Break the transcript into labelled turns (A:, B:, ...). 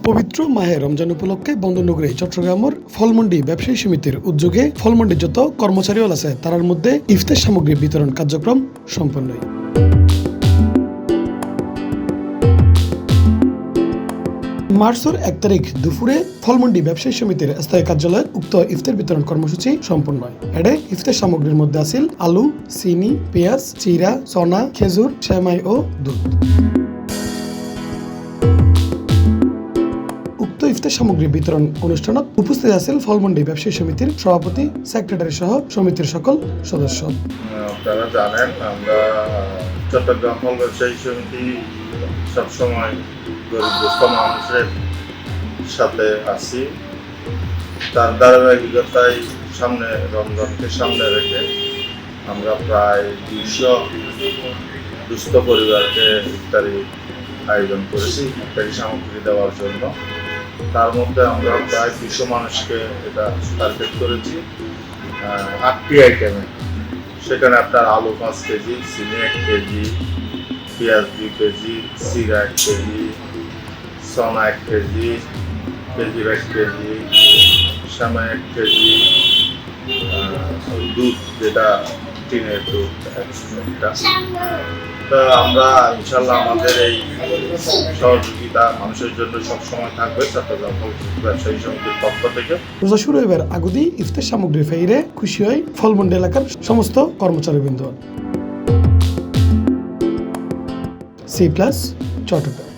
A: পবিত্র মাহে রমজান উপলক্ষে বন্দরনগরী চট্টগ্রামের ফলমন্ডি ব্যবসায়ী সমিতির উদ্যোগে ফলমন্ডির যত কর্মচারীও আছে তার মধ্যে ইফতার সামগ্রী বিতরণ কার্যক্রম সম্পন্ন হয়। মার্চের 1 তারিখ দুপুরে ফলমন্ডি ব্যবসায়ী সমিতির স্থায়ী কার্যালয়ে উক্ত ইফতার বিতরণ কর্মসূচি সম্পন্ন হয়। এডে ইফতার সামগ্রীর মধ্যে আছিল আলু, চিনি, পেঁয়াজ, চিরা, চনা, খেজুর, সেমাই ও দুধ। উক্ত ইফতার সামগ্রী বিতরণ অনুষ্ঠানত উপস্থিত আছেন ফলমন্ডি ব্যবসায়ী সমিতির সভাপতি, সেক্রেটারি সহ সমিতির সকল সদস্য।
B: আপনারা জানেন আমরা চট্টগ্রাম ফল ব্যবসায়ী সমিতি সবসময় গরিবগ্রস্ত মানুষের সাথে আছি। তার ধারাবাহিকতায় সামনে রমজানকে সামনে রেখে আমরা প্রায় 200 দুস্থ পরিবারকে ইফতারি আয়োজন করেছি ইফতারি সামগ্রী দেওয়ার জন্য। তার মধ্যে আমরা প্রায় 200 মানুষকে এটা টার্গেট করেছি 8টি আইটেমে। সেখানে আপনার আলু 5 কেজি, চিনি 1 কেজি, পেঁয়াজ 2 কেজি, চিরা 1 কেজি, চনা 1 কেজি, খেজুর 1 কেজি, সেমাই 1 কেজি, দুধ যেটা টিনের দুধ একটা। তো আমরা ইনশাল্লাহ আমাদের এই সহযোগিতা মানুষের জন্য সবসময় থাকবে চট্টগ্রাম ব্যবসায়ী সমিতির পক্ষ থেকে।
A: রোজা শুরু হইবার আগুদি ইফতার সামগ্রী ফেইরে খুশি হয় ফলমন্ডি এলাকার সমস্ত কর্মচারীবৃন্দ। C+ চট্টগ্রাম।